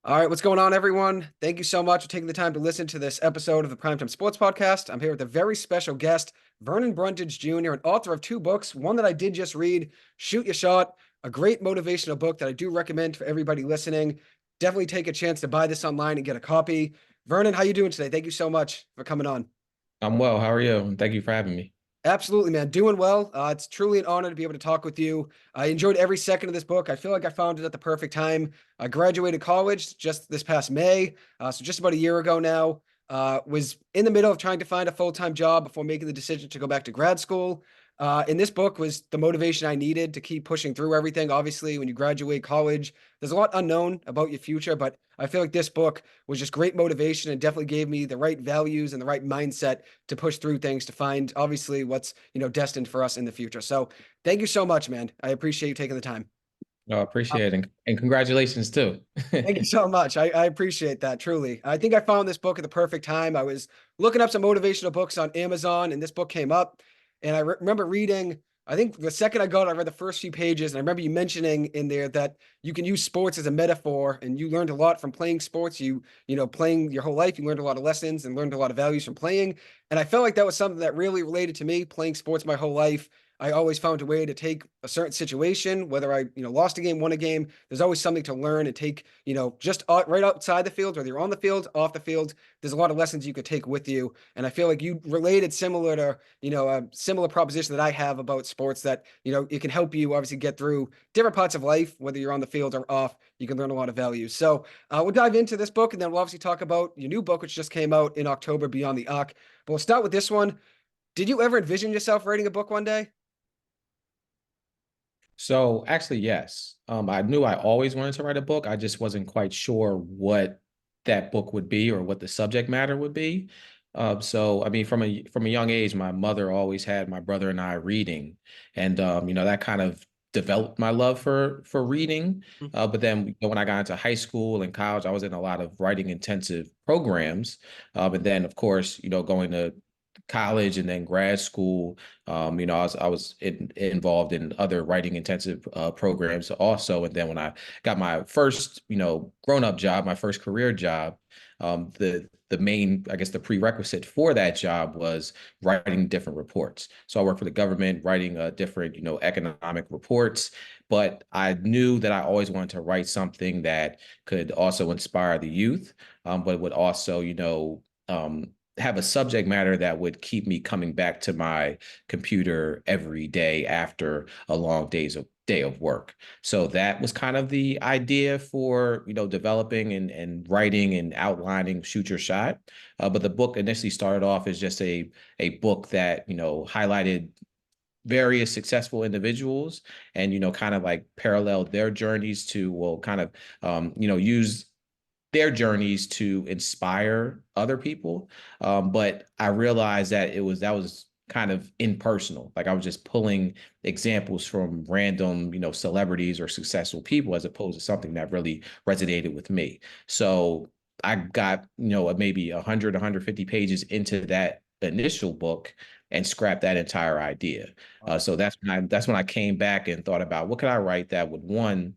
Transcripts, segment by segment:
All right, what's going on, everyone? Thank you so much for taking the time to listen to this episode of the Primetime Sports Podcast. I'm here with a very special guest, Vernon Brundage Jr., an author of two books. One that I did just read, Shoot Your Shot, a great motivational book that I do recommend for everybody listening. Definitely take a chance to buy this online and get a copy. Vernon, how you doing today? Thank you so much for coming on. I'm well. How are you? And thank you for having me. Absolutely, man. Doing well. It's truly an honor to be able to talk with you. I enjoyed every second of this book. I feel like I found it at the perfect time. I graduated college just this past May, so just about a year ago now. Was in the middle of trying to find a full-time job before making the decision to go back to grad school. And this book was the motivation I needed to keep pushing through everything. Obviously, when you graduate college, there's a lot unknown about your future, but I feel like this book was just great motivation and definitely gave me the right values and the right mindset to push through things to find obviously what's, destined for us in the future. So thank you so much, man. I appreciate you taking the time. No, I appreciate it. And congratulations too. Thank you so much. I appreciate that truly. I think I found this book at the perfect time. I was looking up some motivational books on Amazon and this book came up and I remember reading, I think the second I got it, I read the first few pages and I remember you mentioning in there that you can use sports as a metaphor and you learned a lot from playing sports. Playing your whole life, you learned a lot of lessons and learned a lot of values from playing. And I felt like that was something that really related to me, playing sports my whole life. I always found a way to take a certain situation, whether I, lost a game, won a game, there's always something to learn and take, just right outside the field, whether you're on the field, off the field, there's a lot of lessons you could take with you. And I feel like you related similar to, a similar proposition that I have about sports that, it can help you obviously get through different parts of life, whether you're on the field or off, you can learn a lot of values. So we'll dive into this book and then we'll obviously talk about your new book, which just came out in October, Beyond the Arc. But we'll start with this one. Did you ever envision yourself writing a book one day? So actually, yes. I knew I always wanted to write a book. I just wasn't quite sure what that book would be or what the subject matter would be. So I mean, from a young age, my mother always had my brother and I reading, and that kind of developed my love for reading. But then when I got into high school and college, I was in a lot of writing intensive programs. And then, of course, going to college and then grad school. I was involved in other writing intensive programs also. And then when I got my first, grown up job, my first career job, the main, I guess, the prerequisite for that job was writing different reports. So I worked for the government, writing different, economic reports. But I knew that I always wanted to write something that could also inspire the youth, but would also, have a subject matter that would keep me coming back to my computer every day after a long day of work. So that was kind of the idea for, developing and writing and outlining Shoot Your Shot. But the book initially started off as just a book that, highlighted various successful individuals and, kind of like paralleled their journeys to, well, kind of, use their journeys to inspire other people. But I realized that that was kind of impersonal. Like I was just pulling examples from random, celebrities or successful people as opposed to something that really resonated with me. So I got, maybe 100, 150 pages into that initial book and scrapped that entire idea. So that's when I came back and thought about what could I write that would, one,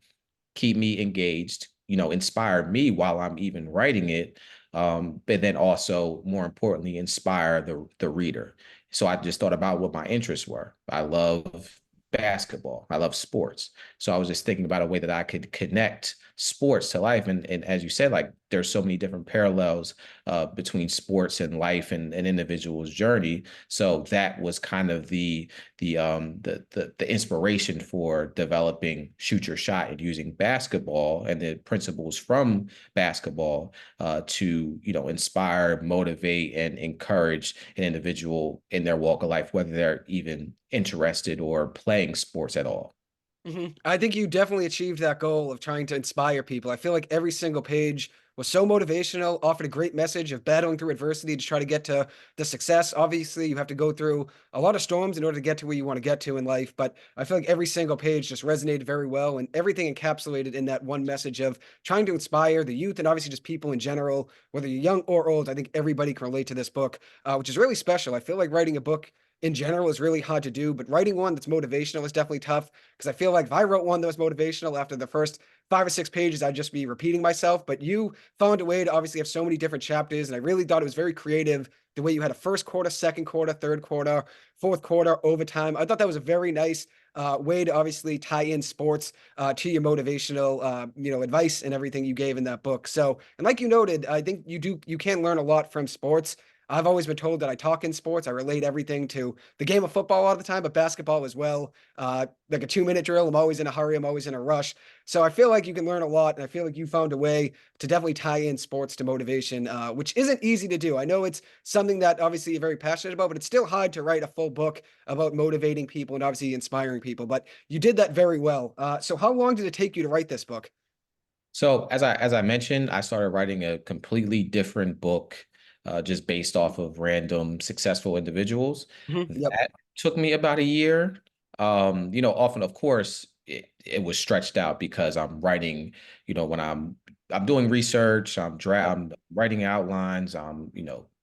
keep me engaged, inspire me while I'm even writing it, but then also, more importantly, inspire the reader. So I just thought about what my interests were. I love basketball. I love sports. So I was just thinking about a way that I could connect sports to life. And as you said, like there's so many different parallels between sports and life and an individual's journey. So that was kind of the inspiration for developing Shoot Your Shot and using basketball and the principles from basketball to inspire, motivate, and encourage an individual in their walk of life, whether they're even interested or playing sports at all. I think you definitely achieved that goal of trying to inspire people. I feel like every single page was so motivational, offered a great message of battling through adversity to try to get to the success. Obviously, you have to go through a lot of storms in order to get to where you want to get to in life, but I feel like every single page just resonated very well and everything encapsulated in that one message of trying to inspire the youth and obviously just people in general, whether you're young or old. I think everybody can relate to this book, which is really special. I feel like writing a book in general is really hard to do, but writing one that's motivational is definitely tough because I feel like if I wrote one that was motivational after the first 5 or 6 pages, I'd just be repeating myself. But you found a way to obviously have so many different chapters, and I really thought it was very creative the way you had a first quarter, second quarter, third quarter, fourth quarter, overtime. I thought that was a very nice way to obviously tie in sports to your motivational, advice and everything you gave in that book. So, and like you noted, I think you can learn a lot from sports. I've always been told that I talk in sports. I relate everything to the game of football all the time, but basketball as well. Like a 2 minute drill, I'm always in a hurry. I'm always in a rush. So I feel like you can learn a lot. And I feel like you found a way to definitely tie in sports to motivation, which isn't easy to do. I know it's something that obviously you're very passionate about, but it's still hard to write a full book about motivating people and obviously inspiring people. But you did that very well. So how long did it take you to write this book? So as I mentioned, I started writing a completely different book, just based off of random successful individuals. Yep. That took me about a year. Often, of course, it was stretched out because I'm writing, when I'm doing research, I'm writing outlines, I'm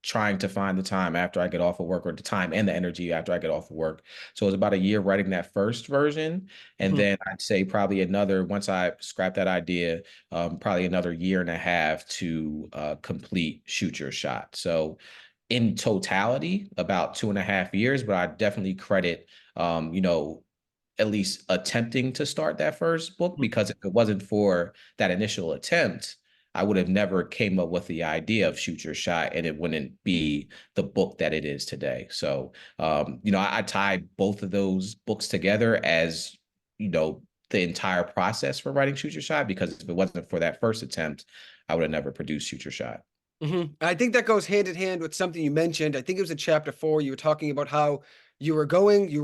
trying to find the time after I get off of work, or the time and the energy after I get off of work. So it was about a year writing that first version. And Mhm. then I'd say probably once I scrapped that idea, probably another year and a half to complete Shoot Your Shot. So in totality, about 2.5 years, but I definitely credit, at least attempting to start that first book, Mhm. because if it wasn't for that initial attempt, I would have never came up with the idea of Shoot Your Shot, and it wouldn't be the book that it is today. So, I tie both of those books together as, the entire process for writing Shoot Your Shot, because if it wasn't for that first attempt, I would have never produced Shoot Your Shot. I think that goes hand in hand with something you mentioned. I think it was in chapter 4. You were talking about how you were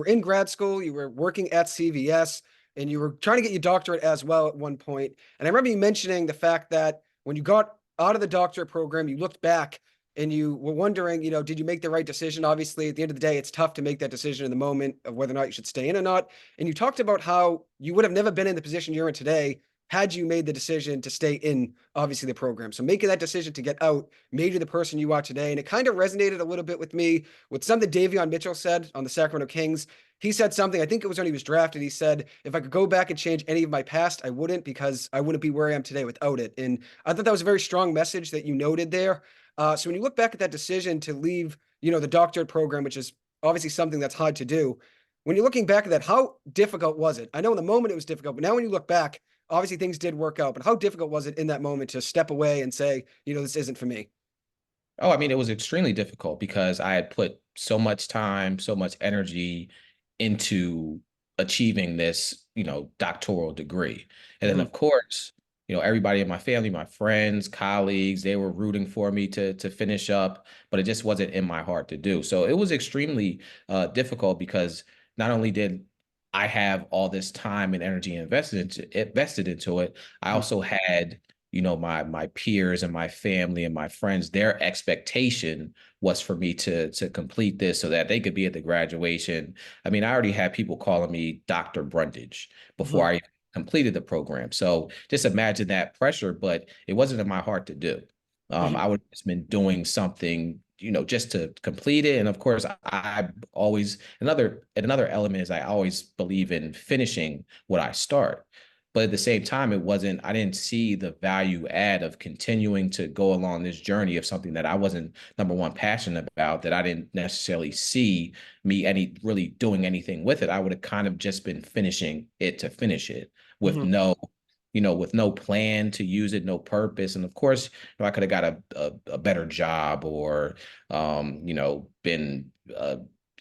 in grad school, you were working at CVS, and you were trying to get your doctorate as well at one point. And I remember you mentioning the fact that when you got out of the doctorate program, you looked back and you were wondering, did you make the right decision? Obviously, at the end of the day, it's tough to make that decision in the moment of whether or not you should stay in or not. And you talked about how you would have never been in the position you're in today had you made the decision to stay in, obviously, the program. So making that decision to get out made you the person you are today. And it kind of resonated a little bit with me with something Davion Mitchell said on the Sacramento Kings. He said something, I think it was when he was drafted. He said, if I could go back and change any of my past, I wouldn't, because I wouldn't be where I am today without it. And I thought that was a very strong message that you noted there. So when you look back at that decision to leave, the doctorate program, which is obviously something that's hard to do, when you're looking back at that, how difficult was it? I know in the moment it was difficult, but now when you look back, obviously things did work out, but how difficult was it in that moment to step away and say, this isn't for me? Oh, I mean, it was extremely difficult because I had put so much time, so much energy into achieving this, doctoral degree. And then, Mhm. of course, everybody in my family, my friends, colleagues, they were rooting for me to finish up, but it just wasn't in my heart to do. So it was extremely difficult, because not only did I have all this time and energy invested into it, I Mhm. also had, my peers and my family and my friends, their expectation was for me to complete this so that they could be at the graduation. I mean, I already had people calling me Dr. Brundage before Mhm. I even completed the program. So just imagine that pressure, but it wasn't in my heart to do. Mhm. I would have just been doing something, just to complete it. And of course, I always another element is I always believe in finishing what I start. But at the same time, I didn't see the value add of continuing to go along this journey of something that I wasn't, number one, passionate about, that I didn't necessarily see me really doing anything with it. I would have kind of just been finishing it to finish it, with Mhm. no plan to use it, no purpose. And of course, I could have got a better job, or been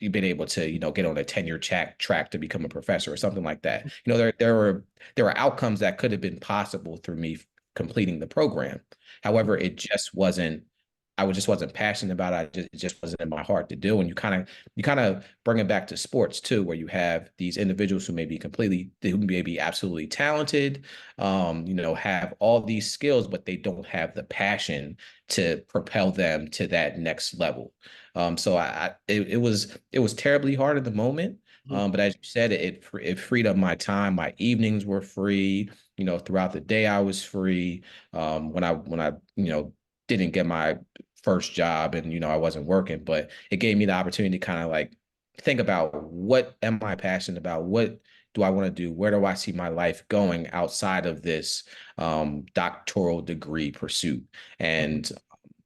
you've been able to, get on a tenure track to become a professor or something like that. There were outcomes that could have been possible through me completing the program. However, I just wasn't passionate about it. It just wasn't in my heart to do. And you kind of bring it back to sports too, where you have these individuals who may be absolutely talented, have all these skills, but they don't have the passion to propel them to that next level. So it was terribly hard at the moment. Mhm. But as you said, it freed up my time. My evenings were free. Throughout the day I was free. When I didn't get my first job, and I wasn't working, but it gave me the opportunity to kind of like think about, what am I passionate about? What do I want to do? Where do I see my life going outside of this doctoral degree pursuit? Mhm. And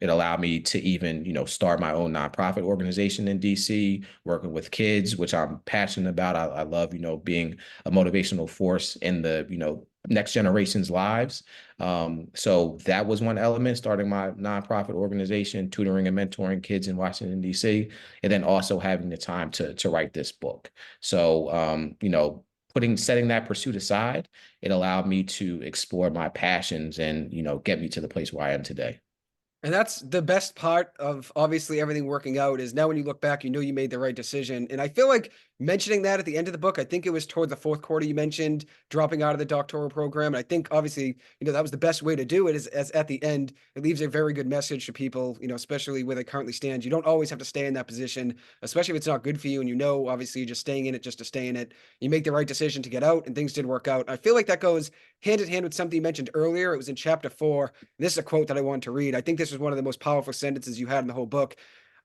it allowed me to even, start my own nonprofit organization in DC, working with kids, which I'm passionate about. I love, being a motivational force in the, next generation's lives. So that was one element, starting my nonprofit organization, tutoring and mentoring kids in Washington, D.C., and then also having the time to write this book. So, setting that pursuit aside, it allowed me to explore my passions and, get me to the place where I am today. And that's the best part of obviously everything working out is now when you look back, you know you made the right decision. And I feel like mentioning that at the end of the book, I think it was toward the fourth quarter you mentioned dropping out of the doctoral program. And I think obviously, that was the best way to do it is as at the end, it leaves a very good message to people, especially where they currently stand. You don't always have to stay in that position, especially if it's not good for you. And obviously you're just staying in it just to stay in it. You make the right decision to get out and things did work out. I feel like that goes hand in hand with something you mentioned earlier. It was in chapter 4. This is a quote that I wanted to read. I think this was one of the most powerful sentences you had in the whole book.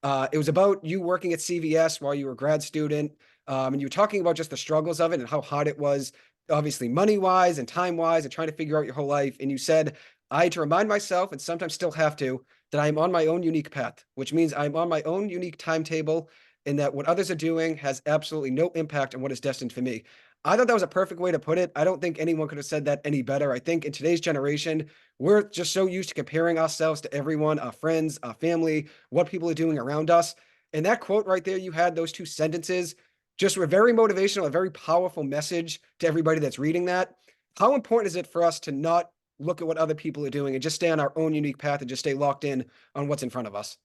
It was about you working at CVS while you were a grad student. And you were talking about just the struggles of it and how hard it was, obviously money wise and time wise, and trying to figure out your whole life. And you said, I had to remind myself, and sometimes still have to, that I am on my own unique path, which means I'm on my own unique timetable, and that what others are doing has absolutely no impact on what is destined for me. I thought that was a perfect way to put it. I don't think anyone could have said that any better. I think in today's generation, we're just so used to comparing ourselves to everyone, our friends, our family, what people are doing around us. And that quote right there, you had those two sentences, just were very motivational, a very powerful message to everybody that's reading that. How important is it for us to not look at what other people are doing and just stay on our own unique path and just stay locked in on what's in front of us?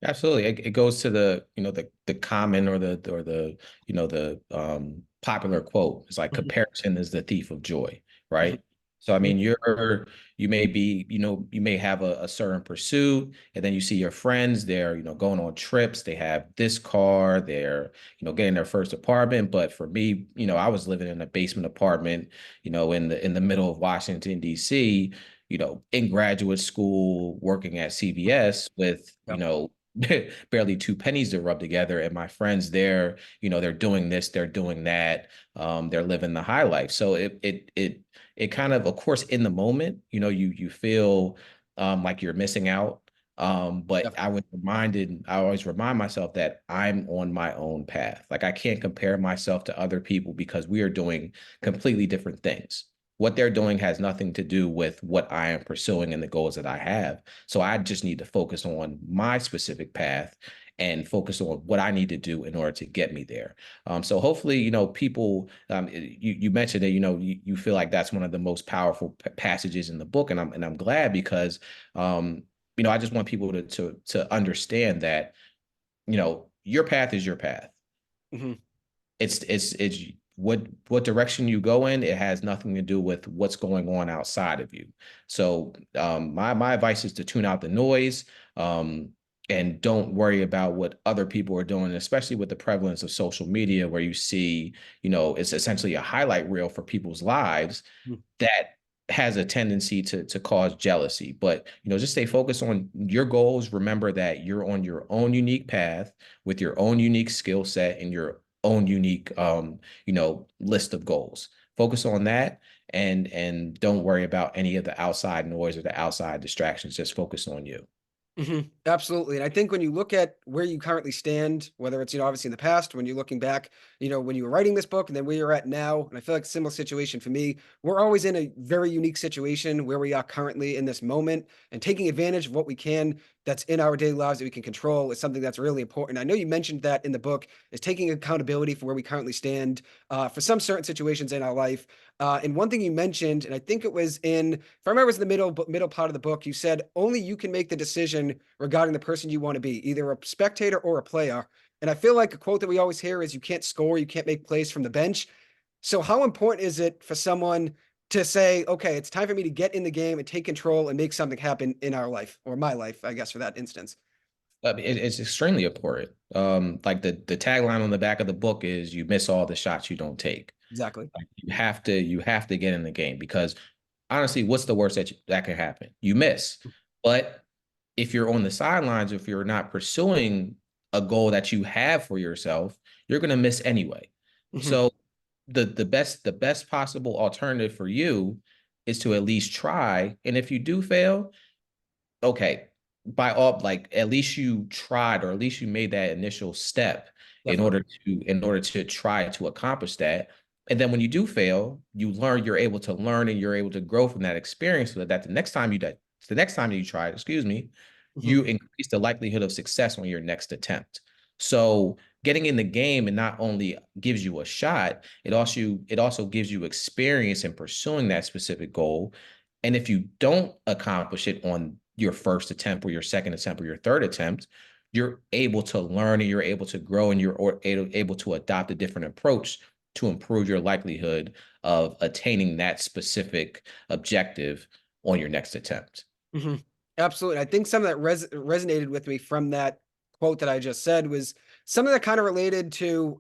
Absolutely. It goes to the, the common or the, popular quote. It's like Mhm, comparison is the thief of joy, mhm, right? So I mhm. mean, you may be, you may have a certain pursuit, and then you see your friends, they're, going on trips, they have this car, they're, getting their first apartment. But for me, I was living in a basement apartment, in the middle of Washington, D.C., in graduate school, working at CVS with, Yep. barely two pennies to rub together. And my friends there, they're doing this, they're doing that, they're living the high life. So it kind of course, in the moment, you feel like you're missing out. But Definitely. I always remind myself that I'm on my own path. Like I can't compare myself to other people because we are doing completely different things. What they're doing has nothing to do with what I am pursuing and the goals that I have. So I just need to focus on my specific path and focus on what I need to do in order to get me there. So hopefully, people, you mentioned that, you feel like that's one of the most powerful passages in the book. And I'm glad because, I just want people to understand that, your path is your path. Mhm, It's what direction you go in. It has nothing to do with what's going on outside of you. So my advice is to tune out the noise, um, and don't worry about what other people are doing, especially with the prevalence of social media, where you see, it's essentially a highlight reel for people's lives mhm, that has a tendency to cause jealousy. But just stay focused on your goals. Remember that you're on your own unique path with your own unique skill set and your own unique list of goals. Focus on that, and don't worry about any of the outside noise or the outside distractions. Just focus on you. mhm. Absolutely. And I think when you look at where you currently stand, whether it's, obviously in the past, when you're looking back, when you were writing this book and then where you're at now, and I feel like similar situation for me, we're always in a very unique situation where we are currently in this moment and taking advantage of what we can that's in our daily lives that we can control is something that's really important. I know you mentioned that in the book is taking accountability for where we currently stand for some certain situations in our life. And one thing you mentioned, and I think it was if I remember, it was in the middle part of the book. You said only you can make the decision regarding the person you want to be, either a spectator or a player. And I feel like a quote that we always hear is, "You can't score, you can't make plays from the bench." So, how important is it for someone to say, "Okay, it's time for me to get in the game and take control and make something happen in our life or my life," I guess, for that instance. It's extremely important. Like the tagline on the back of the book is, "You miss all the shots you don't take." Exactly. Like you have to get in the game, because honestly, what's the worst that can happen? You miss. But if you're on the sidelines, if you're not pursuing a goal that you have for yourself, you're going to miss anyway. Mhm. So the best possible alternative for you is to at least try. And if you do fail, okay, by all, like, at least you tried, or at least you made that initial step Definitely. in order to try to accomplish that. And then when you do fail, you're able to learn, and you're able to grow from that experience, so that the next time you try, excuse me, Mhm. you increase the likelihood of success on your next attempt. So getting in the game, and not only gives you a shot, it also gives you experience in pursuing that specific goal. And if you don't accomplish it on your first attempt, or your second attempt, or your third attempt, you're able to learn, and you're able to grow, and able to adopt a different approach to improve your likelihood of attaining that specific objective on your next attempt. Mhm. Absolutely. I think some of that resonated with me from that quote that I just said was something that kind of related to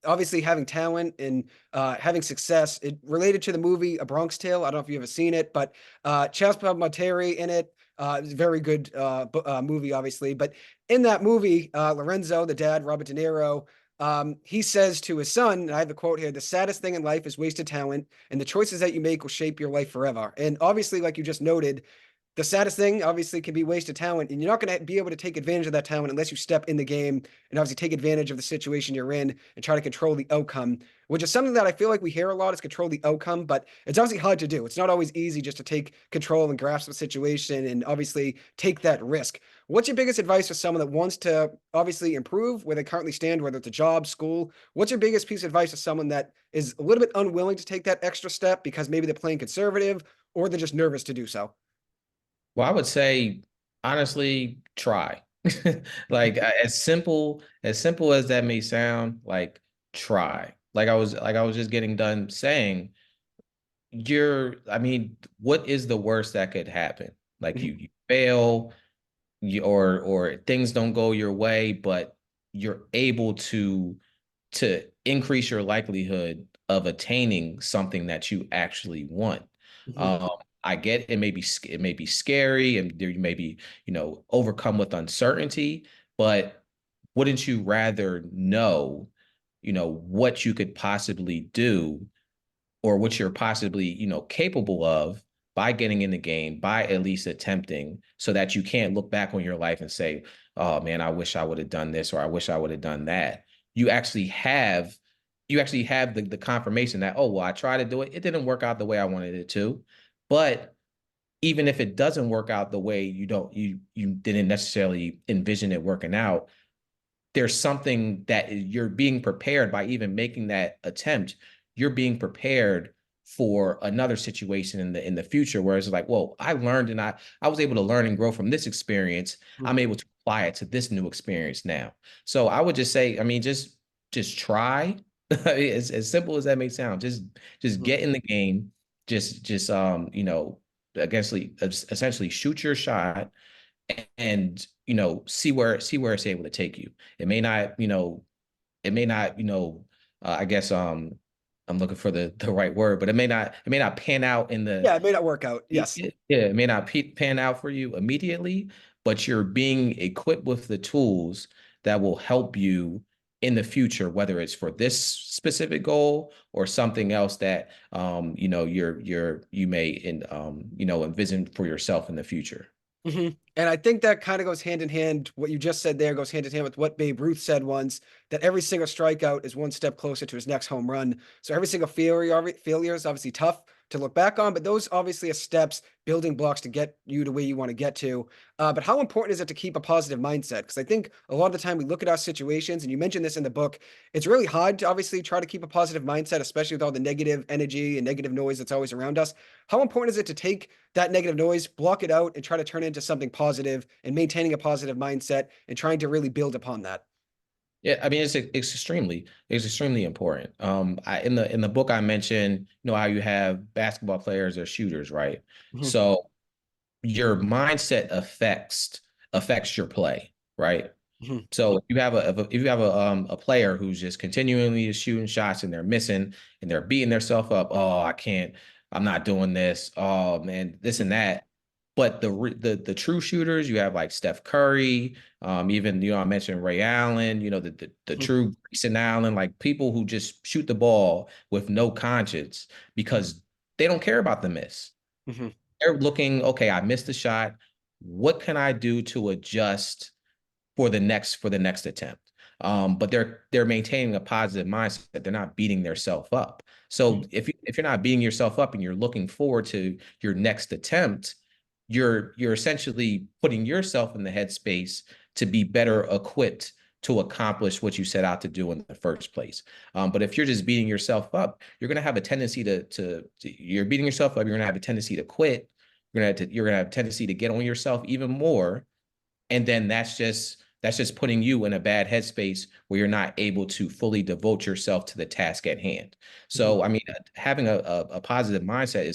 obviously having talent and having success. It related to the movie A Bronx Tale. I don't know if you've ever seen it, but Chazz Palminteri in it. It's a very good movie, obviously. But in that movie, Lorenzo, the dad, Robert De Niro, he says to his son, and I have the quote here: "The saddest thing in life is wasted talent, and the choices that you make will shape your life forever." And obviously, like you just noted, the saddest thing obviously can be wasted talent, and you're not going to be able to take advantage of that talent unless you step in the game and obviously take advantage of the situation you're in and try to control the outcome, which is something that I feel like we hear a lot, is control the outcome, but it's obviously hard to do. It's not always easy just to take control and grasp the situation and obviously take that risk. What's your biggest advice for someone that wants to obviously improve where they currently stand, whether it's a job, school? What's your biggest piece of advice for someone that is a little bit unwilling to take that extra step because maybe they're playing conservative or they're just nervous to do so? Well, I would say, honestly, try. Like, as simple as that may sound, like, try. Like I was just getting done saying, I mean, what is the worst that could happen? Like, you fail, or things don't go your way, but you're able to increase your likelihood of attaining something that you actually want. Mhm. Um, I get it may be scary, and there you may be, overcome with uncertainty, but wouldn't you rather know, what you could possibly do, or what you're possibly, capable of, by getting in the game, by at least attempting, so that you can't look back on your life and say, oh man, I wish I would have done this, or I wish I would have done that. You actually have the confirmation that, oh well, I tried to do it. It didn't work out the way I wanted it to. But even if it doesn't work out the way you didn't necessarily envision it working out, there's something that you're being prepared by even making that attempt. You're being prepared for another situation in the future, where it's like, well, I learned, and I was able to learn and grow from this experience. I'm able to apply it to this new experience now. So I would just say, I mean, just try. As simple as that may sound, just Mhm. get in the game. Just essentially shoot your shot, and see where it's able to take you. It may not, I guess, I'm looking for the right word, but it may not pan out in the Yeah, it may not work out. Yes. yeah, it may not pan out for you immediately, but you're being equipped with the tools that will help you in the future, whether it's for this specific goal, or something else that you may envision for yourself in the future. And I think that kind of goes hand in hand. What you just said there goes hand in hand with what Babe Ruth said once, that every single strikeout is one step closer to his next home run. So every single failure is obviously tough to look back on, but those obviously are steps, building blocks to get you to where you want to get to. But how important is it to keep a positive mindset? Because I think a lot of the time we look at our situations, and you mentioned this in the book, it's really hard to obviously try to keep a positive mindset, especially with all the negative energy and negative noise that's always around us. How important is it to take that negative noise, block it out, and try to turn it into something positive and maintaining a positive mindset and trying to really build upon that? Yeah, I mean, it's extremely important. In the book I mentioned, how you have basketball players or shooters, right? Mhm. So your mindset affects your play, right? Mhm. So if you have a player who's just continually shooting shots, and they're missing, and they're beating themselves up, oh, I can't, I'm not doing this, oh man, this and that. But the true shooters, you have like Steph Curry, even I mentioned Ray Allen, the Mhm. true Grayson Allen, like people who just shoot the ball with no conscience because they don't care about the miss. Mhm. They're looking, okay, I missed the shot. What can I do to adjust for the next attempt? But they're maintaining a positive mindset. They're not beating themselves up. So Mhm. if you're not beating yourself up and you're looking forward to your next attempt, you're essentially putting yourself in the headspace to be better equipped to accomplish what you set out to do in the first place. But if you're just beating yourself up, you're going to have a tendency you're beating yourself up. You're going to have a tendency to quit. You're going to have a tendency to get on yourself even more, and then that's just putting you in a bad headspace where you're not able to fully devote yourself to the task at hand. Mhm. So I mean, having a positive mindset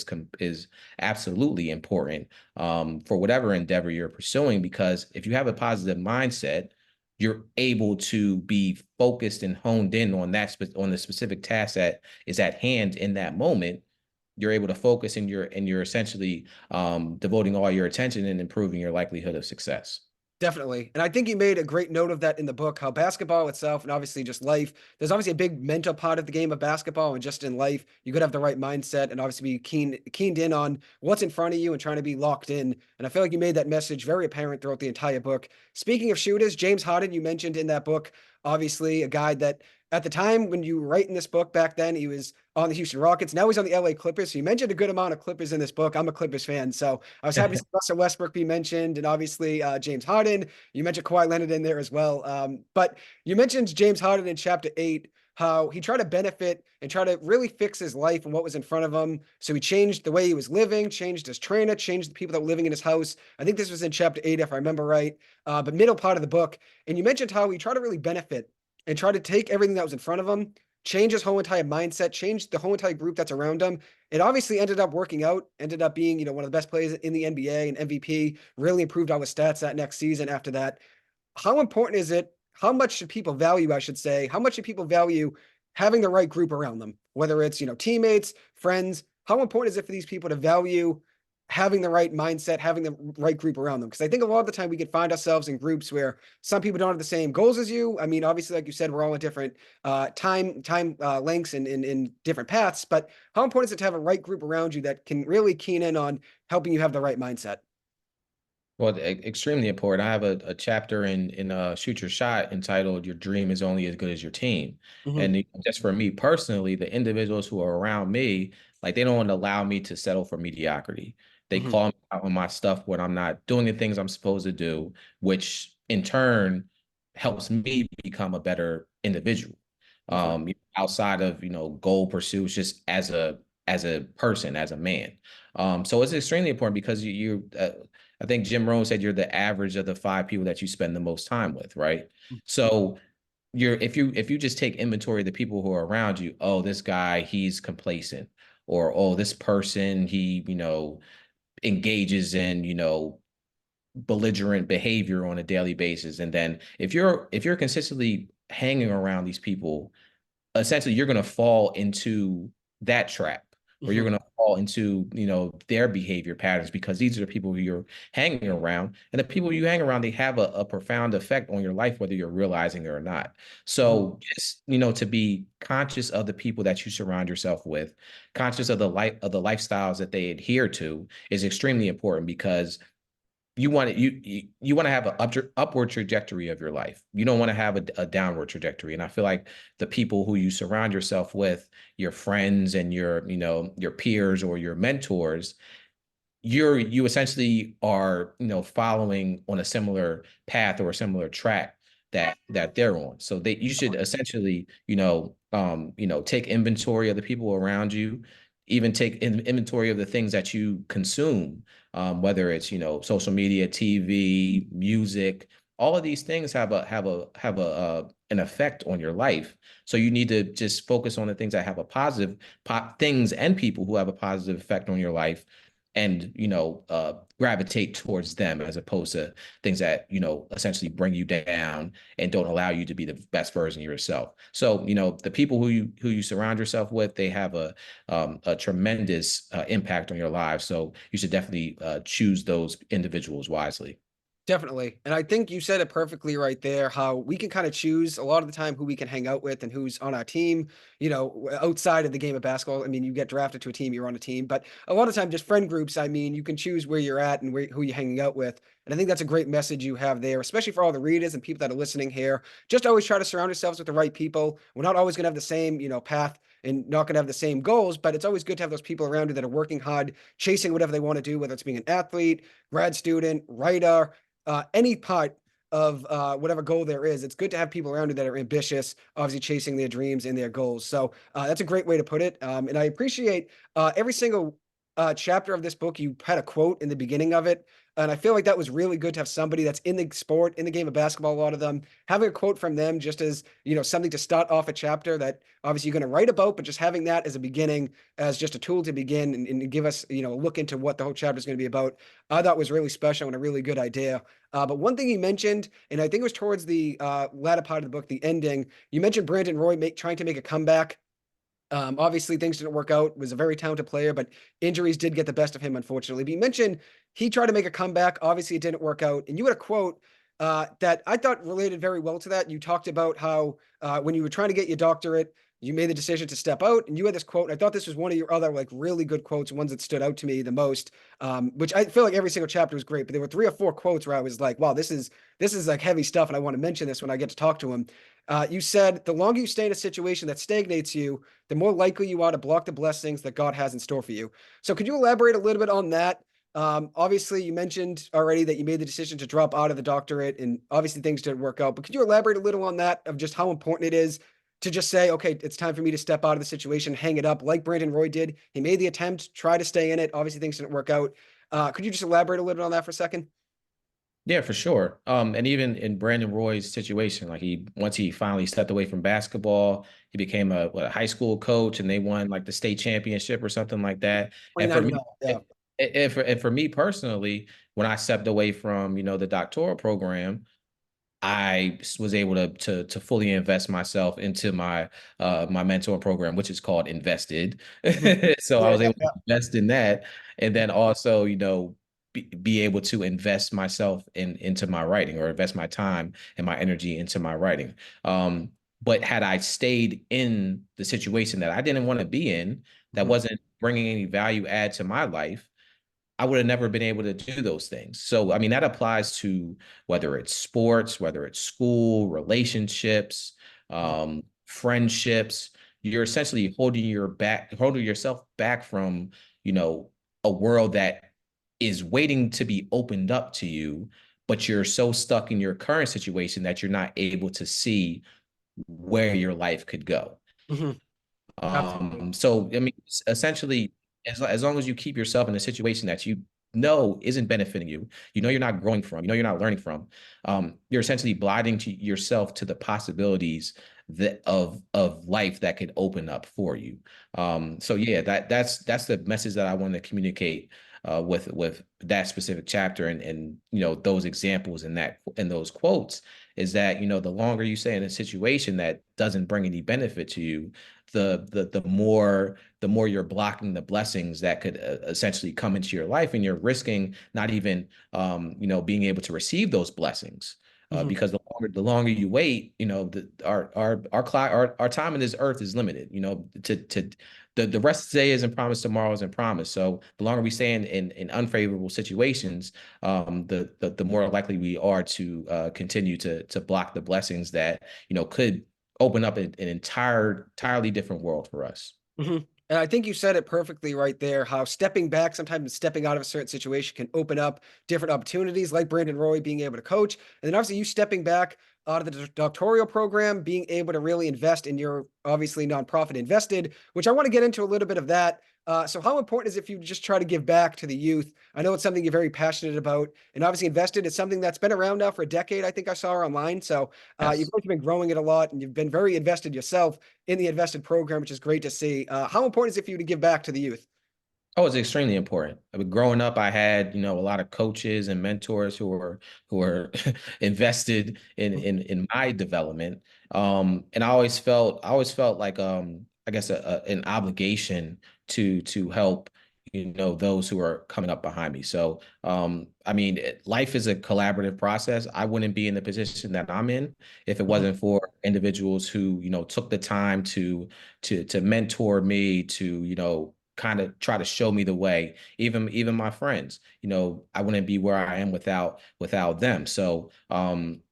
is absolutely important, for whatever endeavor you're pursuing, because if you have a positive mindset, you're able to be focused and honed in on on the specific task that is at hand in that moment. You're able to focus, and you're essentially devoting all your attention and improving your likelihood of success. Definitely. And I think you made a great note of that in the book, how basketball itself and obviously just life, there's obviously a big mental part of the game of basketball and just in life, you could have the right mindset and obviously be keened in on what's in front of you and trying to be locked in. And I feel like you made that message very apparent throughout the entire book. Speaking of shooters, James Harden, you mentioned in that book, obviously a guy that at the time when you were writing this book back then, he was on the Houston Rockets. Now he's on the LA Clippers. So you mentioned a good amount of Clippers in this book. I'm a Clippers fan. So I was happy to see Russell Westbrook be mentioned and obviously James Harden. You mentioned Kawhi Leonard in there as well. But you mentioned James Harden in chapter 8, how he tried to benefit and try to really fix his life and what was in front of him. So he changed the way he was living, changed his trainer, changed the people that were living in his house. I think this was in chapter 8, if I remember right, but middle part of the book. And you mentioned how he tried to really benefit and try to take everything that was in front of him, change his whole entire mindset, change the whole entire group that's around him. It obviously ended up working out, ended up being, one of the best players in the NBA and MVP, really improved all his stats that next season after that. How important is it? How much should people value, I should say, how much should people value having the right group around them? Whether it's, teammates, friends, how important is it for these people to value having the right mindset, having the right group around them? Because I think a lot of the time we could find ourselves in groups where some people don't have the same goals as you. I mean, obviously, like you said, we're all in different time lengths and in different paths. But how important is it to have a right group around you that can really keen in on helping you have the right mindset? Well, extremely important. I have a chapter in Shoot Your Shot entitled "Your Dream is Only as Good as Your Team," Mhm. and just for me personally, the individuals who are around me, like they don't allow me to settle for mediocrity. They Mhm. call me out on my stuff when I'm not doing the things I'm supposed to do, which in turn helps me become a better individual. Okay. Outside of goal pursuits, just as a person, as a man. So it's extremely important because I think Jim Rohn said you're the average of the 5 people that you spend the most time with, right? So if you just take inventory of the people who are around you, oh, this guy, he's complacent, or oh, this person, he, engages in, belligerent behavior on a daily basis. And then if you're consistently hanging around these people, essentially you're going to fall into that trap, or you're Mhm. going to fall into their behavior patterns, because these are the people who you're hanging around, and the people you hang around, they have a profound effect on your life whether you're realizing it or not. Mhm. So just to be conscious of the people that you surround yourself with, conscious of the lifestyles that they adhere to, is extremely important, because you want to have an upward trajectory of your life. You don't want to have a downward trajectory. And I feel like the people who you surround yourself with, your friends and your peers or your mentors, you essentially are following on a similar path or a similar track that they're on. So you should essentially take inventory of the people around you, even take inventory of the things that you consume, whether it's social media, TV, music. All of these things have an effect on your life. So you need to just focus on the things that have a positive things and people who have a positive effect on your life, and gravitate towards them as opposed to things that essentially bring you down and don't allow you to be the best version of yourself. So the people who you surround yourself with, they have a tremendous impact on your lives. So you should definitely choose those individuals wisely. Definitely. And I think you said it perfectly right there, how we can kind of choose a lot of the time who we can hang out with and who's on our team, outside of the game of basketball. I mean, you get drafted to a team, you're on a team, but a lot of time just friend groups, I mean, you can choose where you're at and who you're hanging out with. And I think that's a great message you have there, especially for all the readers and people that are listening here. Just always try to surround yourselves with the right people. We're not always going to have the same, path and not going to have the same goals, but it's always good to have those people around you that are working hard, chasing whatever they want to do, whether it's being an athlete, grad student, writer, any part of whatever goal there is. It's good to have people around you that are ambitious, obviously chasing their dreams and their goals. So that's a great way to put it. And I appreciate every single chapter of this book. You had a quote in the beginning of it. And I feel like that was really good to have somebody that's in the sport, in the game of basketball, a lot of them, having a quote from them just as, something to start off a chapter that obviously you're going to write about, but just having that as a beginning, as just a tool to begin and give us, a look into what the whole chapter is going to be about, I thought was really special and a really good idea. But one thing you mentioned, and I think it was towards the latter part of the book, the ending, you mentioned Brandon Roy trying to make a comeback. Obviously, things didn't work out. Was a very talented player, but injuries did get the best of him, unfortunately. But you mentioned he tried to make a comeback. Obviously, it didn't work out. And you had a quote that I thought related very well to that. You talked about how when you were trying to get your doctorate, you made the decision to step out, and you had this quote. And I thought this was one of your other like really good quotes, ones that stood out to me the most. Which I feel like every single chapter was great, but there were 3 or 4 quotes where I was like, "Wow, this is like heavy stuff," and I want to mention this when I get to talk to him. You said, "The longer you stay in a situation that stagnates you, the more likely you are to block the blessings that God has in store for you." So, could you elaborate a little bit on that? Obviously, you mentioned already that you made the decision to drop out of the doctorate, and obviously things didn't work out. But could you elaborate a little on that of just how important it is to just say, okay, it's time for me to step out of the situation, hang it up, like Brandon Roy did? He made the attempt, try to stay in it. Obviously, things didn't work out. Could you just elaborate a little bit on that for a second? Yeah, for sure. And even in Brandon Roy's situation, like once he finally stepped away from basketball, he became a high school coach, and they won like the state championship or something like that. And for me, 29 yeah. and for me personally, when I stepped away from the doctoral program, I was able to fully invest myself into my mentor program, which is called Invested. Mhm. So I Yeah, was yeah, able to yeah. invest in that, and then also be able to invest myself into my writing, or invest my time and my energy into my writing. But had I stayed in the situation that I didn't want to be in, that Mhm. wasn't bringing any value add to my life, I would have never been able to do those things. So, I mean, that applies to whether it's sports, whether it's school, relationships, Mhm. friendships. You're essentially holding yourself back from, you know, a world that is waiting to be opened up to you, but you're so stuck in your current situation that you're not able to see where your life could go. Mhm. Absolutely. So I mean, essentially, as long as you keep yourself in a situation that you know isn't benefiting you, you're not growing from, you're not learning from, you're essentially blinding to yourself to the possibilities of life that could open up for you. So yeah, that's the message that I want to communicate with that specific chapter, and those examples and those quotes, is that the longer you stay in a situation that doesn't bring any benefit to you, the more you're blocking the blessings that could essentially come into your life, and you're risking not even being able to receive those blessings. Mhm. Because the longer you wait, our time in this earth is limited. The rest of the day isn't promised, tomorrow isn't promised. So the longer we stay in unfavorable situations, the more likely we are to continue to block the blessings that could open up an entirely different world for us. Mhm. And I think you said it perfectly right there, how stepping back, sometimes stepping out of a certain situation can open up different opportunities, like Brandon Roy being able to coach. And then obviously you stepping back out of the doctoral program, being able to really invest in your obviously nonprofit Invested, which I want to get into a little bit of that. So how important is it if you just try to give back to the youth? I know it's something you're very passionate about, and obviously Invested is something that's been around now for a decade. I think I saw online. So you've Yes. both been growing it a lot, and you've been very invested yourself in the Invested program, which is great to see. How important is it for you to give back to the youth? Oh, it's extremely important. I mean, growing up, I had, a lot of coaches and mentors who were invested in my development. And I always felt like I guess an obligation to help, those who are coming up behind me. So I mean, life is a collaborative process. I wouldn't be in the position that I'm in if it Mhm. wasn't for individuals who, took the time to mentor me, to, kind of try to show me the way. Even my friends, I wouldn't be where I am without them. So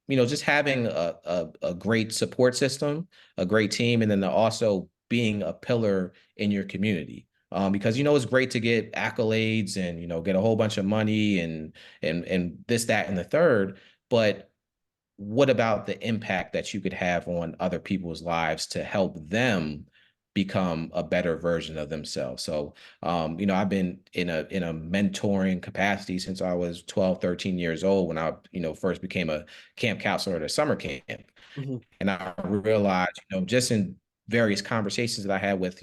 just having a great support system, a great team, and then also being a pillar in your community. Because it's great to get accolades and get a whole bunch of money and this, that, and the third, but what about the impact that you could have on other people's lives to help them become a better version of themselves? So, I've been in a mentoring capacity since I was 12, 13 years old when I, first became a camp counselor at a summer camp. Mhm. And I realized, just in various conversations that I had with,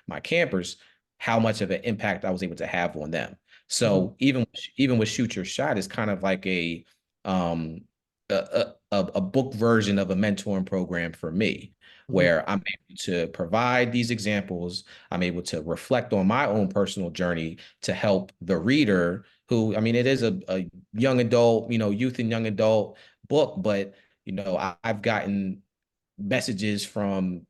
my campers, how much of an impact I was able to have on them. Mhm. So even with Shoot Your Shot is kind of like um a book version of a mentoring program for me, Mhm. where I'm able to provide these examples. I'm able to reflect on my own personal journey to help the reader who, I mean, it is a young adult, youth and young adult book, but I've gotten messages from,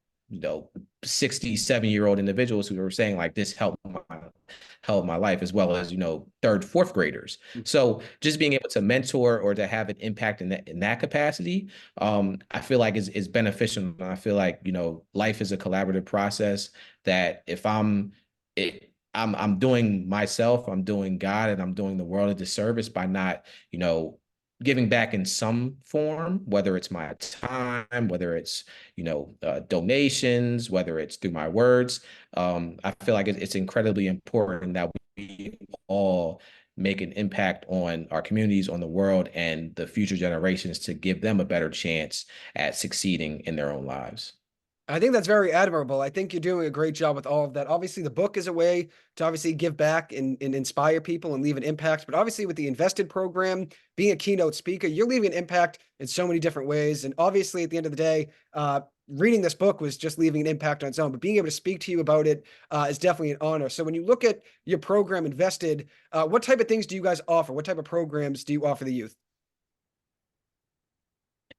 67-year-old individuals who are saying like this helped my life, as well as, third, fourth graders. So just being able to mentor or to have an impact in that capacity, I feel like is beneficial. I feel like, life is a collaborative process that if I'm doing myself, I'm doing God, and I'm doing the world a disservice by not, giving back in some form, whether it's my time, whether it's, donations, whether it's through my words. I feel like it's incredibly important that we all make an impact on our communities, on the world, and the future generations to give them a better chance at succeeding in their own lives. I think that's very admirable. I think you're doing a great job with all of that. Obviously, the book is a way to obviously give back and inspire people and leave an impact. But obviously, with the invested program, being a keynote speaker, you're leaving an impact in so many different ways. And obviously, at the end of the day, reading this book was just leaving an impact on its own. But being able to speak to you about it is definitely an honor. So when you look at your program, Invested, what type of things do you guys offer? What type of programs do you offer the youth?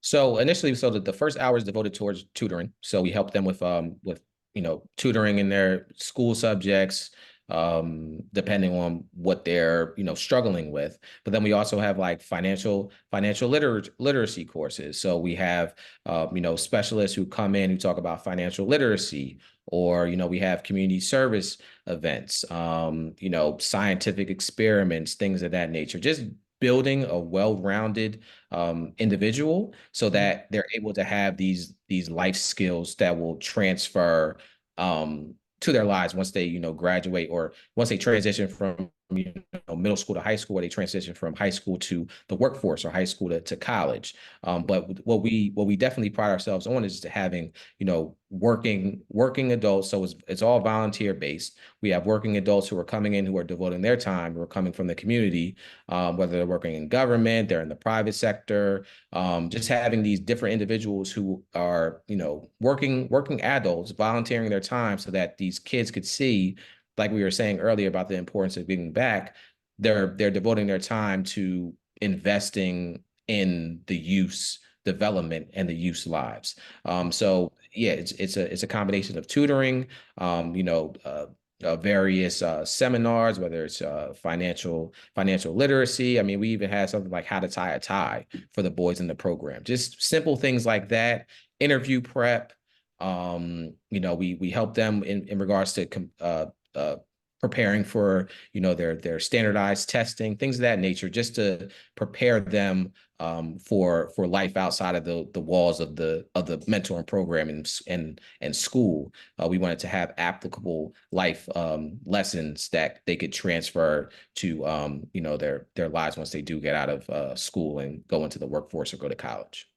So initially, so the first hour is devoted towards tutoring. So we help them with tutoring in their school subjects, depending on what they're struggling with. But then we also have like financial literacy courses. So we have specialists who come in who talk about financial literacy, or we have community service events, scientific experiments, things of that nature. Just building a well-rounded individual so Mhm. that they're able to have these life skills that will transfer to their lives once they graduate, or once they transition from middle school to high school, or they transition from high school to the workforce, or high school to college. But what we definitely pride ourselves on is to having working adults. So it's all volunteer based. We have working adults who are coming in, who are devoting their time, who are coming from the community, whether they're working in government, they're in the private sector. Just having these different individuals who are, working adults volunteering their time so that these kids could see, like we were saying earlier about the importance of giving back. They're devoting their time to investing in the youth's development and the youth's lives. So yeah, it's a combination of tutoring, various seminars, whether it's financial literacy. I mean, we even had something like how to tie a tie for the boys in the program. Just simple things like that. Interview prep. We help them in regards to uh, preparing for their standardized testing, things of that nature, just to prepare them for life outside of the walls of the mentoring program and school. We wanted to have applicable life lessons that they could transfer to their lives once they do get out of school and go into the workforce or go to college.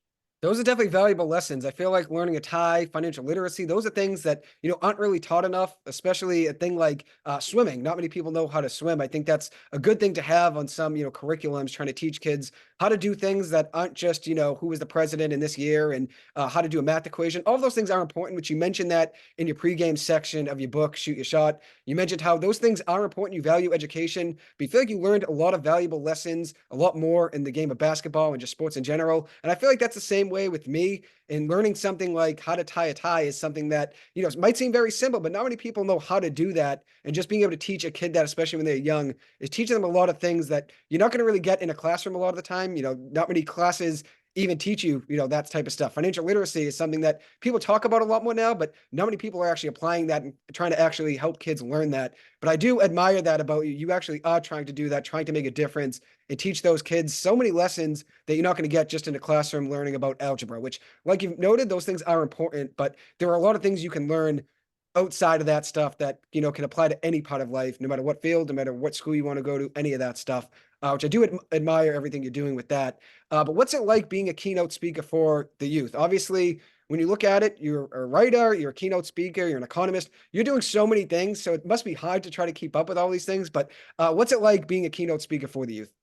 Those are definitely valuable lessons. I feel like learning a tie, financial literacy, those are things that, aren't really taught enough, especially a thing like swimming. Not many people know how to swim. I think that's a good thing to have on some, curriculums trying to teach kids how to do things that aren't just, who was the president in this year and how to do a math equation. All of those things are important, which you mentioned that in your pregame section of your book, Shoot Your Shot. You mentioned how those things are important. You value education, but you feel like you learned a lot of valuable lessons, a lot more in the game of basketball and just sports in general. And I feel like that's the same way with me. And learning something like how to tie a tie is something that, might seem very simple, but not many people know how to do that. And just being able to teach a kid that, especially when they're young, is teaching them a lot of things that you're not going to really get in a classroom a lot of the time. Not many classes even teach you, that type of stuff. Financial literacy is something that people talk about a lot more now, but not many people are actually applying that and trying to actually help kids learn that. But I do admire that about you. You actually are trying to do that, trying to make a difference and teach those kids so many lessons that you're not going to get just in a classroom learning about algebra, which, like you've noted, those things are important, but there are a lot of things you can learn outside of that stuff that, can apply to any part of life, no matter what field, no matter what school you want to go to, any of that stuff, which I do admire everything you're doing with that. But what's it like being a keynote speaker for the youth? Obviously, when you look at it, you're a writer, you're a keynote speaker, you're an economist, you're doing so many things. So it must be hard to try to keep up with all these things. But what's it like being a keynote speaker for the youth?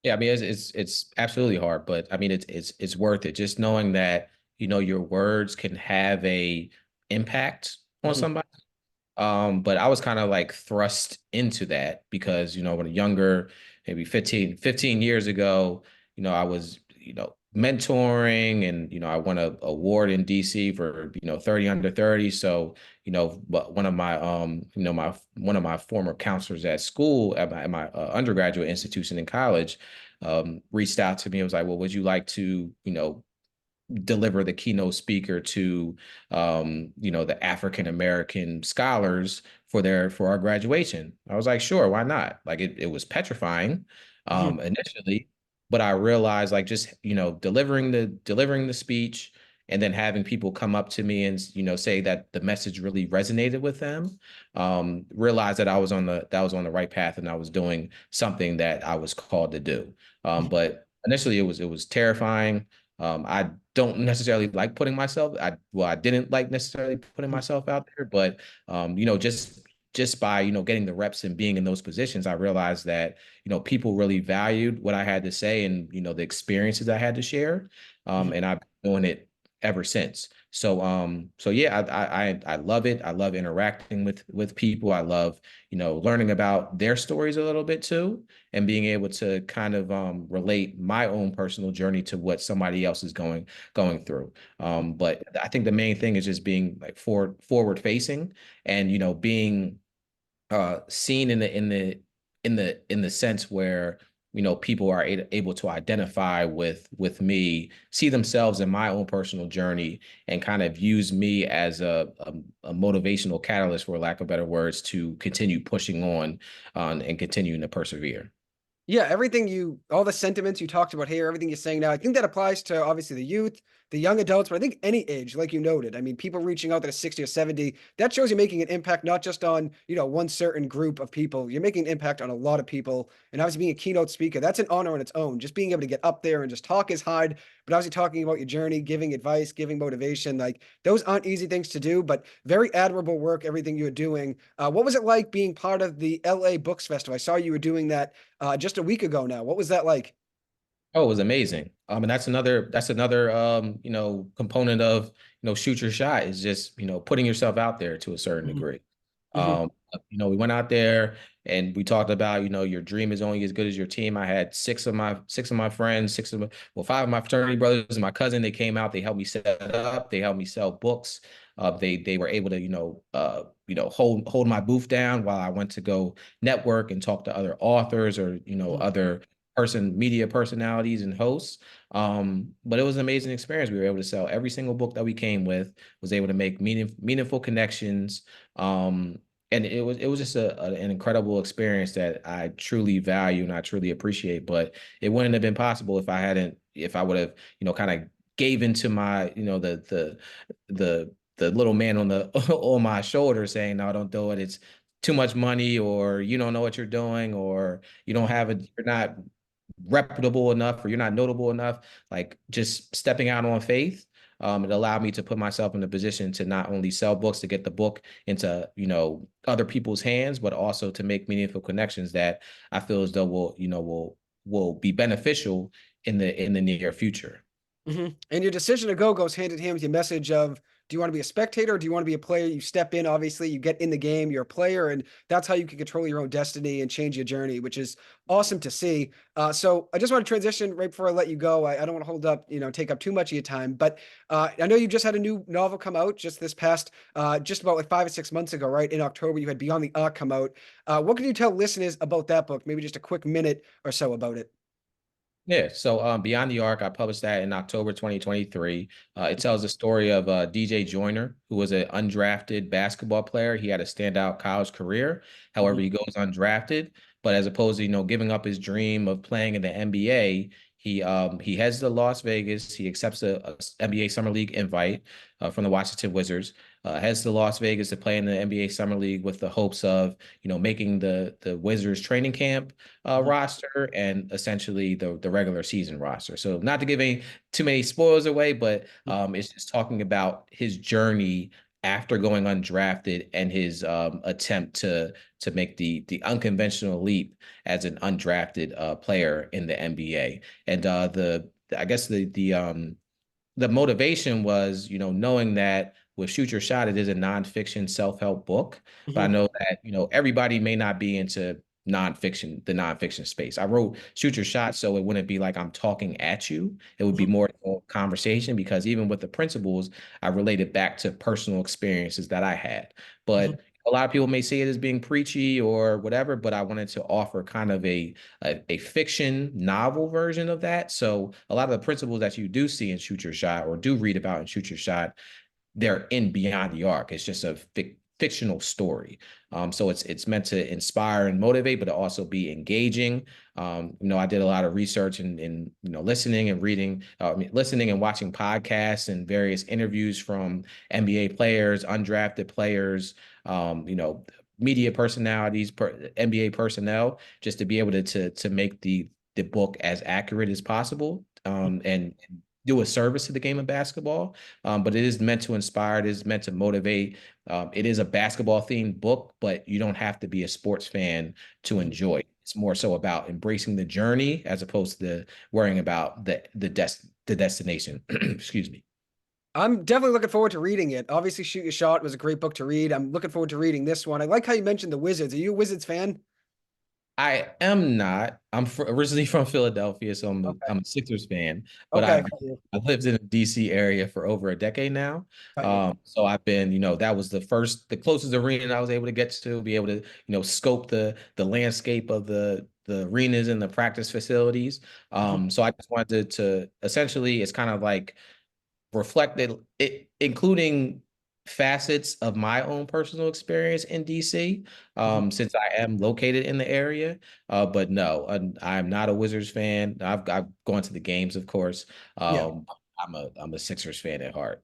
Yeah, I mean it's absolutely hard, but I mean it's worth it. Just knowing that, your words can have a impact on Mhm. somebody. But I was kind of like thrust into that because, when younger, maybe 15 years ago, I was, mentoring and, I won a award in DC for, 30 under 30. So, but one of my, one of my former counselors at school, at my undergraduate institution in college, reached out to me and was like, well, would you like to, deliver the keynote speaker to the African American scholars for our graduation. I was like, sure, why not? Like it was petrifying Mhm. initially, but I realized like just delivering the speech and then having people come up to me and say that the message really resonated with them, realized that I was on the right path and I was doing something that I was called to do. But initially it was terrifying. I don't necessarily like putting myself. I didn't like necessarily putting myself out there, but just by getting the reps and being in those positions, I realized that people really valued what I had to say and the experiences I had to share, and I've been doing it ever since. So yeah, I love it. I love interacting with people. I love learning about their stories a little bit too and being able to kind of relate my own personal journey to what somebody else is going through. But I think the main thing is just being like forward facing and being seen in the sense where people are able to identify with me, see themselves in my own personal journey, and kind of use me as a motivational catalyst, for lack of better words, to continue pushing on and continuing to persevere. Yeah, all the sentiments you talked about here, everything you're saying now, I think that applies to obviously the youth, the young adults, but I think any age, like you noted. I mean, people reaching out that are 60 or 70, that shows you're making an impact not just on, one certain group of people. You're making an impact on a lot of people. And obviously being a keynote speaker, that's an honor on its own. Just being able to get up there and just talk is hard, but obviously talking about your journey, giving advice, giving motivation, like those aren't easy things to do, but very admirable work, everything you're doing. What was it like being part of the LA Books Festival? I saw you were doing that just a week ago now. What was that like? Oh, it was amazing. And that's another component of shoot your shot is just putting yourself out there to a certain Mhm. degree. Mhm. We went out there and we talked about your dream is only as good as your team. I had six of my friends, five of my fraternity brothers and my cousin. They came out. They helped me set up. They helped me sell books. They were able to hold my booth down while I went to go network and talk to other authors or Mhm. other media personalities and hosts. But it was an amazing experience. We were able to sell every single book that we came with, was able to make meaningful connections. And it was just an incredible experience that I truly value and I truly appreciate. But it wouldn't have been possible if I would have, kind of gave into my, the little man on the on my shoulder saying, no, don't do it. It's too much money, or you don't know what you're doing, or you don't have it, you're not reputable enough or you're not notable enough, like just stepping out on faith. It allowed me to put myself in a position to not only sell books to get the book into, other people's hands, but also to make meaningful connections that I feel as though will be beneficial in the near future. And your decision to go goes hand in hand with your message of, do you want to be a spectator or do you want to be a player? You step in, obviously, you get in the game, you're a player, and that's how you can control your own destiny and change your journey, which is awesome to see. So I just want to transition right before I let you go. I don't want to hold up, take up too much of your time, but I know you just had a new novel come out just this past, just about like 5 or 6 months ago, right? In October, you had Beyond the Arc come out. What can you tell listeners about that book? Maybe just a quick minute or so about it. Yeah, so Beyond the Arc, I published that in October 2023. It tells the story of DJ Joyner, who was an undrafted basketball player. He had a standout college career. However, Mhm. he goes undrafted, but as opposed to, giving up his dream of playing in the NBA, he heads to Las Vegas. He accepts a NBA Summer League invite from the Washington Wizards. Heads to Las Vegas to play in the NBA Summer League with the hopes of, making the Wizards training camp Mhm. roster and essentially the regular season roster. So not to give any too many spoilers away, but it's just talking about his journey after going undrafted and his attempt to make the unconventional leap as an undrafted player in the NBA. And the I guess the motivation was, knowing that with Shoot Your Shot, it is a nonfiction self-help book. But I Mhm. know that, everybody may not be into the nonfiction space. I wrote Shoot Your Shot so it wouldn't be like I'm talking at you. It would be Mhm. more of a conversation because even with the principles, I related back to personal experiences that I had. Mhm. But a lot of people may see it as being preachy or whatever, but I wanted to offer kind of a fiction novel version of that. So a lot of the principles that you do see in Shoot Your Shot or do read about in Shoot Your Shot, they're in Beyond the Arc. It's just a fictional story. So it's meant to inspire and motivate, but also be engaging. I did a lot of research and listening and reading, listening and watching podcasts and various interviews from NBA players, undrafted players, media personalities, NBA personnel, just to be able to make the book as accurate as possible. And do a service to the game of basketball, but it is meant to inspire. It is meant to motivate. It is a basketball themed book, but you don't have to be a sports fan to Mhm. enjoy it. It's more so about embracing the journey as opposed to worrying about the destination. Excuse me. I'm definitely looking forward to reading it. Obviously, Shoot Your Shot was a great book to read. I'm looking forward to reading this one. I like how you mentioned the Wizards. Are you a Wizards fan? I am not. Originally from Philadelphia, so Okay. I'm a Sixers fan, but Okay. Got you. I've lived in the DC area for over a decade now. Got you. So I've been, that was the closest arena I was able to get to, be able to, scope the landscape of the arenas and the practice facilities. Mhm. So I just wanted to essentially, it's kind of like reflected it, including facets of my own personal experience in DC, Mhm. since I am located in the area. But no, I'm not a Wizards fan. I've gone to the games, of course. Yeah. I'm a Sixers fan at heart.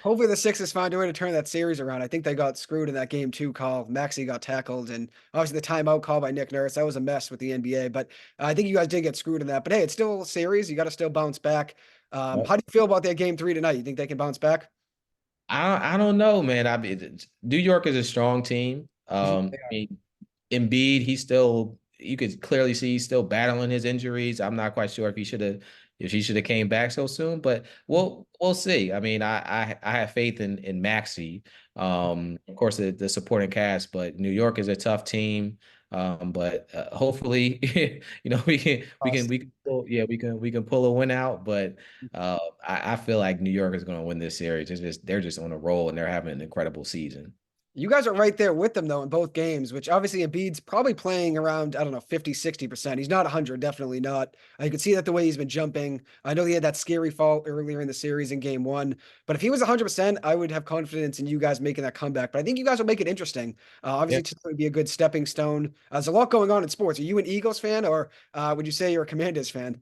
Hopefully the Sixers find a way to turn that series around. I think they got screwed in that game too, Carl. Maxey got tackled, and obviously the timeout call by Nick Nurse. That was a mess with the NBA, but I think you guys did get screwed in that. But hey, it's still a series. You got to still bounce back. Yep. How do you feel about their game three tonight? You think they can bounce back? I don't know, man. New York is a strong team. Mhm. I mean, Embiid, you could clearly see he's still battling his injuries. I'm not quite sure if he should have came back so soon, but we'll see. I mean, I have faith in Maxey. Of course the supporting cast, but New York is a tough team. But hopefully, we can pull, yeah, we can pull a win out. But I feel like New York is going to win this series. They're just on a roll and they're having an incredible season. You guys are right there with them though in both games, which obviously Embiid's probably playing around, I don't know, 50, 60%. He's not 100, definitely not. You can see that the way he's been jumping. I know he had that scary fall earlier in the series in game one, but if he was 100%, I would have confidence in you guys making that comeback. But I think you guys will make it interesting. Yeah. Obviously, tonight would be a good stepping stone. There's a lot going on in sports. Are you an Eagles fan or would you say you're a Commanders fan?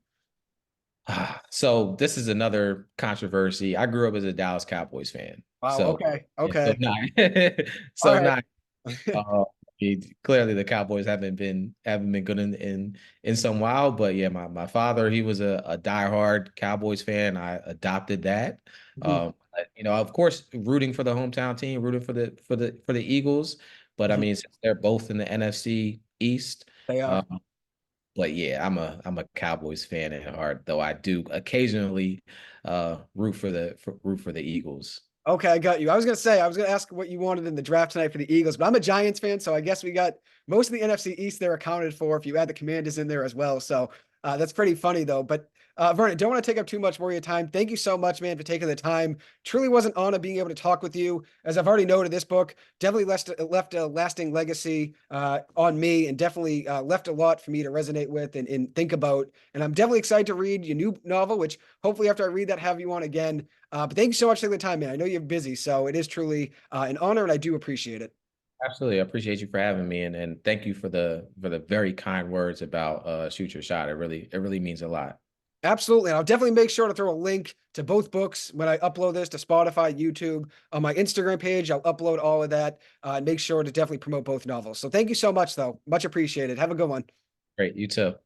So this is another controversy. I grew up as a Dallas Cowboys fan. Wow. So Okay. yeah, so Okay. not All so right. not uh, Clearly the Cowboys haven't been good in some while, but yeah, my father, he was a diehard Cowboys fan. I adopted that. Mhm, Of course, rooting for the hometown team, rooting for the Eagles, but I mhm. mean, since they're both in the NFC East, They are. um, but yeah, I'm a Cowboys fan at heart, though I do occasionally root for the Eagles. Okay, I got you. I was gonna say, I was gonna ask what you wanted in the draft tonight for the Eagles, but I'm a Giants fan, so I guess we got most of the NFC East there accounted for if you add the Commanders in there as well. So that's pretty funny though. But Vernon, don't want to take up too much more of your time. Thank you so much, man, for taking the time. Truly was an honor being able to talk with you. As I've already noted, this book definitely left a lasting legacy on me, and definitely left a lot for me to resonate with and think about. And I'm definitely excited to read your new novel, which hopefully after I read that, have you on again. But thank you so much for the time, man. I know you're busy, so it is truly an honor, and I do appreciate it. Absolutely. I appreciate you for having me and thank you for the very kind words about Shoot Your Shot. It really means a lot. Absolutely. And I'll definitely make sure to throw a link to both books when I upload this to Spotify, YouTube, on my Instagram page. I'll upload all of that and make sure to definitely promote both novels. So thank you so much, though. Much appreciated. Have a good one. Great. You too.